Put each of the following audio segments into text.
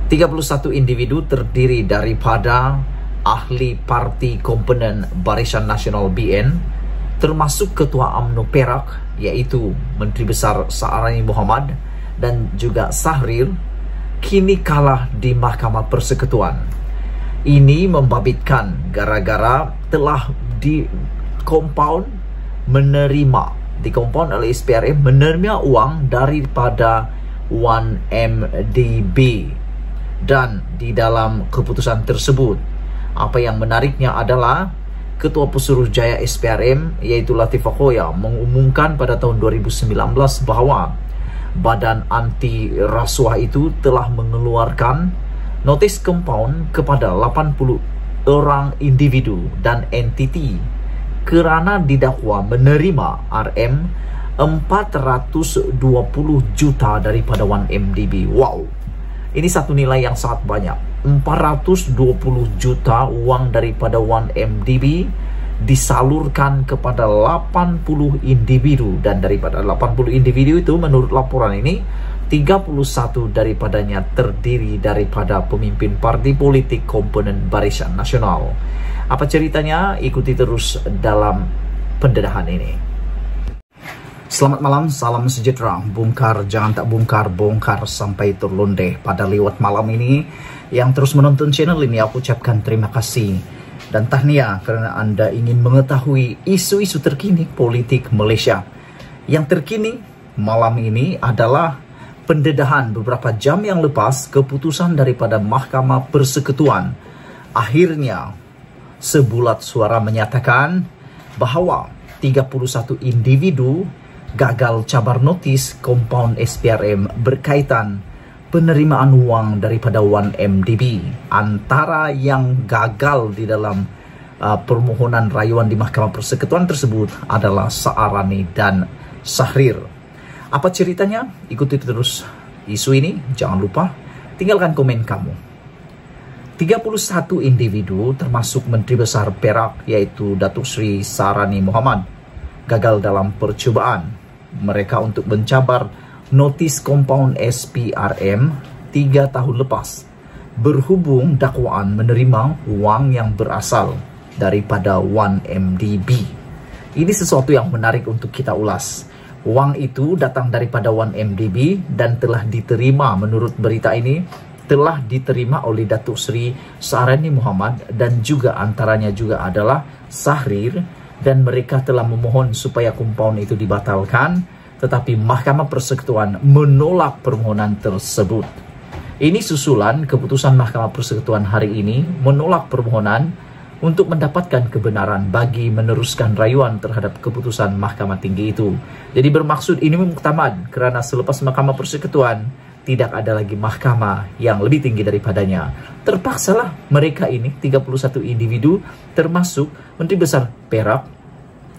31 individu terdiri daripada ahli parti komponen Barisan Nasional BN, termasuk Ketua UMNO Perak, yaitu Menteri Besar Saarani Muhammad dan juga Sahrir, kini kalah di Mahkamah Persekutuan. Ini membabitkan gara-gara telah di compound oleh SPRM menerima uang daripada 1MDB. Dan di dalam keputusan tersebut, apa yang menariknya adalah Ketua Pesuruhjaya SPRM yaitu Latifah Khoya mengumumkan pada tahun 2019 bahwa Badan Anti Rasuah itu telah mengeluarkan notis compound kepada 80 orang individu dan entiti kerana didakwa menerima RM 420 juta daripada 1MDB. Wow, ini satu nilai yang sangat banyak. 420 juta uang daripada 1MDB disalurkan kepada 80 individu, dan daripada 80 individu itu menurut laporan ini 31 daripadanya terdiri daripada pemimpin parti politik komponen Barisan Nasional. Apa ceritanya? Ikuti terus dalam pendedahan ini. Selamat malam, salam sejahtera. Bongkar jangan tak bongkar, bongkar sampai terlondeh. Pada lewat malam ini yang terus menonton channel ini, aku ucapkan terima kasih dan tahniah kerana Anda ingin mengetahui isu-isu terkini politik Malaysia. Yang terkini malam ini adalah pendedahan beberapa jam yang lepas keputusan daripada Mahkamah Persekutuan. Akhirnya sebulat suara menyatakan bahawa 31 individu gagal cabar notis compound SPRM berkaitan penerimaan uang daripada 1MDB. Antara yang gagal di dalam permohonan rayuan di Mahkamah Persekutuan tersebut adalah Saarani dan Sahrir. Apa ceritanya? Ikuti terus isu ini. Jangan lupa tinggalkan komen kamu. 31 individu termasuk Menteri Besar Perak yaitu Datuk Seri Saarani Muhammad gagal dalam percubaan mereka untuk mencabar notis compound SPRM 3 tahun lepas berhubung dakwaan menerima uang yang berasal daripada 1MDB. Ini sesuatu yang menarik untuk kita ulas. Uang itu datang daripada 1MDB dan telah diterima, menurut berita ini, telah diterima oleh Datuk Seri Saarani Muhammad dan juga antaranya juga adalah Sahrir, dan mereka telah memohon supaya compound itu dibatalkan, tetapi Mahkamah Persekutuan menolak permohonan tersebut. Ini susulan keputusan Mahkamah Persekutuan hari ini menolak permohonan untuk mendapatkan kebenaran bagi meneruskan rayuan terhadap keputusan Mahkamah Tinggi itu. Jadi bermaksud ini muktamad kerana selepas Mahkamah Persekutuan tidak ada lagi mahkamah yang lebih tinggi daripadanya. Terpaksalah mereka ini 31 individu termasuk Menteri Besar Perak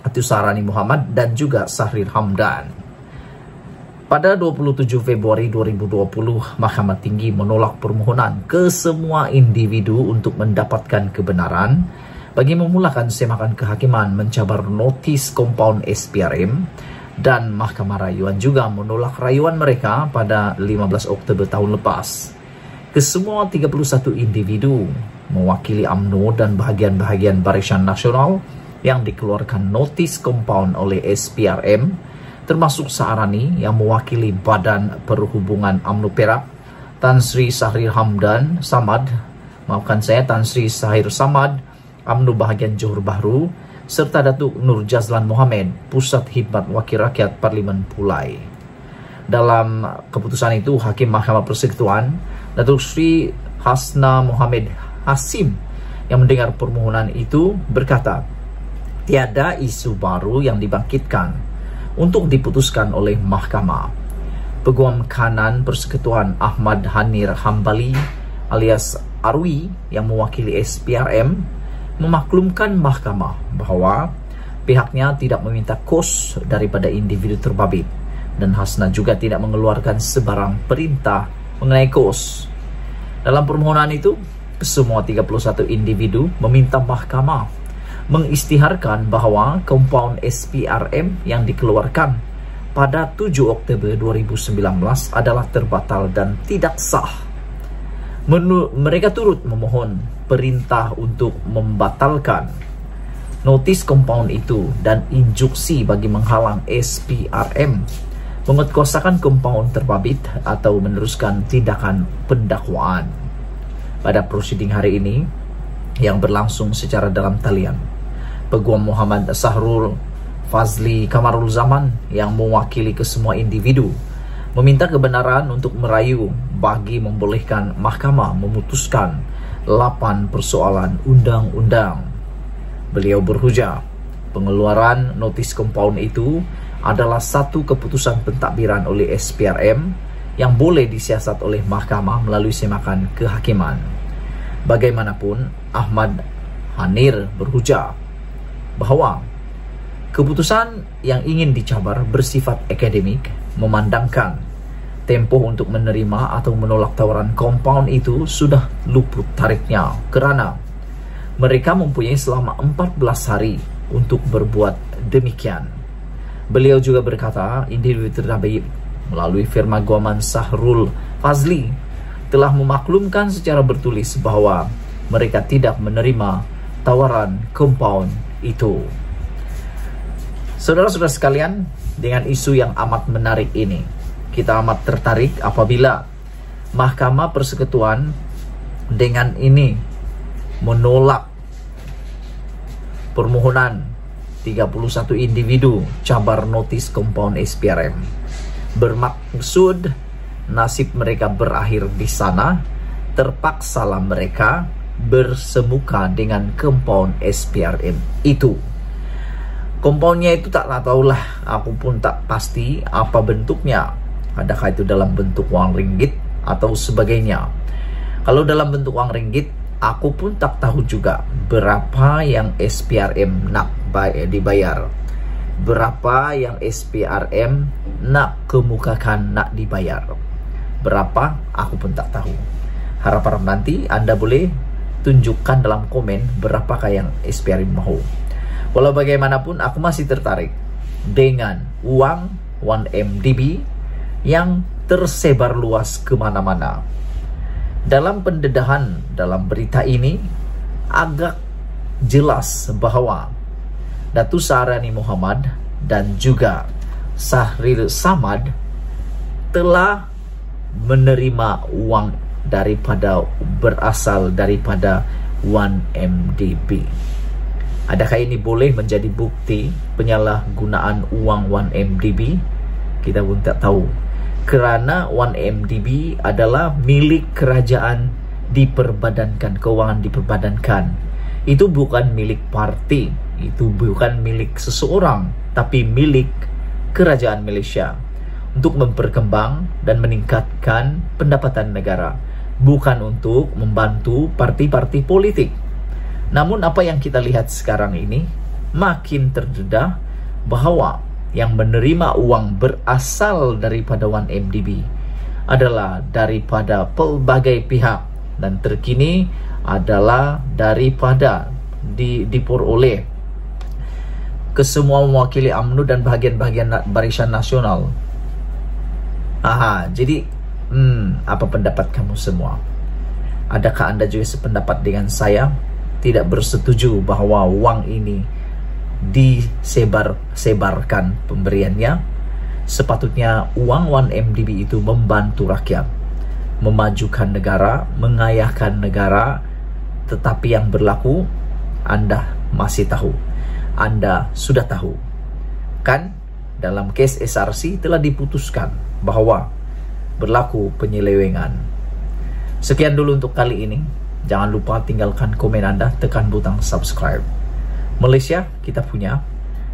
atau Saarani Muhammad dan juga Sahrir Hamdan. Pada 27 Februari 2020, Mahkamah Tinggi menolak permohonan ke semua individu untuk mendapatkan kebenaran bagi memulakan semakan kehakiman mencabar notis compound SPRM, dan Mahkamah Rayuan juga menolak rayuan mereka pada 15 Oktober tahun lepas. Kesemua 31 individu mewakili UMNO dan bahagian-bahagian Barisan Nasional yang dikeluarkan notis compound oleh SPRM, termasuk Saarani yang mewakili Badan Perhubungan UMNO Perak, Tan Sri Sahrir Hamdan Samad, Tan Sri Sahir Samad, UMNO bahagian Johor Bahru, serta Datuk Nur Jazlan Mohamed, Pusat Khidmat Wakil Rakyat Parlimen Pulai. Dalam keputusan itu, Hakim Mahkamah Persekutuan, Datuk Sri Hasna Mohamed Hasim, yang mendengar permohonan itu berkata, tiada isu baru yang dibangkitkan untuk diputuskan oleh mahkamah. Peguam Kanan Persekutuan Ahmad Hanir Hambali alias Arwi yang mewakili SPRM memaklumkan mahkamah bahawa pihaknya tidak meminta kos daripada individu terbabit, dan Hasna juga tidak mengeluarkan sebarang perintah mengenai kos. Dalam permohonan itu, semua 31 individu meminta mahkamah mengisytiharkan bahawa compound SPRM yang dikeluarkan pada 7 Oktober 2019 adalah terbatal dan tidak sah. Mereka turut memohon perintah untuk membatalkan notis compound itu dan instruksi bagi menghalang SPRM menguatkuasakan compound terbabit atau meneruskan tindakan pendakwaan. Pada prosiding hari ini yang berlangsung secara dalam talian, Peguam Muhammad Sahrul Fazli Kamarul Zaman yang mewakili kesemua individu meminta kebenaran untuk merayu bagi membolehkan mahkamah memutuskan 8 persoalan undang-undang. Beliau berhujah, pengeluaran notis compound itu adalah satu keputusan pentadbiran oleh SPRM yang boleh disiasat oleh mahkamah melalui semakan kehakiman. Bagaimanapun, Ahmad Hanir berhujah bahwa keputusan yang ingin dicabar bersifat akademik, memandangkan tempoh untuk menerima atau menolak tawaran compound itu sudah luput tariknya kerana mereka mempunyai selama 14 hari untuk berbuat demikian. Beliau juga berkata, individu tersebut melalui firma Guaman Sahrul Fazli telah memaklumkan secara bertulis bahwa mereka tidak menerima tawaran compound itu. Saudara-saudara sekalian, dengan isu yang amat menarik ini, kita amat tertarik apabila Mahkamah Persekutuan dengan ini menolak permohonan 31 individu cabar notis compound SPRM. Bermaksud nasib mereka berakhir di sana, terpaksalah mereka bersemuka dengan compound SPRM itu. Compoundnya itu tak tahulah, aku pun tak pasti apa bentuknya. Adakah itu dalam bentuk wang ringgit atau sebagainya. Kalau dalam bentuk wang ringgit, aku pun tak tahu juga berapa yang SPRM nak dibayar, berapa yang SPRM nak kemukakan nak dibayar, berapa aku pun tak tahu. Harap-harap nanti Anda boleh tunjukkan dalam komen berapakah yang SPRM mahu. Walau bagaimanapun, aku masih tertarik dengan uang 1MDB yang tersebar luas kemana-mana. Dalam pendedahan dalam berita ini agak jelas bahwa Datuk Sarani Muhammad dan juga Sahril Samad telah menerima uang berasal daripada 1MDB. Adakah ini boleh menjadi bukti penyalahgunaan uang 1MDB? Kita pun tak tahu. Kerana 1MDB adalah milik kerajaan diperbadankan, keuangan diperbadankan. Itu bukan milik parti, itu bukan milik seseorang, tapi milik kerajaan Malaysia untuk memperkembang dan meningkatkan pendapatan negara, bukan untuk membantu parti-parti politik. Namun apa yang kita lihat sekarang ini makin terdedah bahwa yang menerima uang berasal daripada 1MDB adalah daripada pelbagai pihak dan terkini adalah daripada diperoleh kesemua mewakili UMNO dan bahagian-bahagian Barisan Nasional. Jadi apa pendapat kamu semua? Adakah Anda juga sependapat dengan saya? Tidak bersetuju bahwa uang ini disebarkan pemberiannya? Sepatutnya uang 1MDB itu membantu rakyat, memajukan negara, mengayahkan negara. Tetapi yang berlaku, Anda masih tahu, Anda sudah tahu kan? Dalam kes SRC telah diputuskan bahwa berlaku penyelewengan. Sekian dulu untuk kali ini. Jangan lupa tinggalkan komen Anda, tekan butang subscribe. Malaysia kita punya,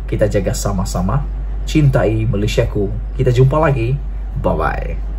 kita jaga sama-sama. Cintai Malaysiaku. Kita jumpa lagi. Bye-bye.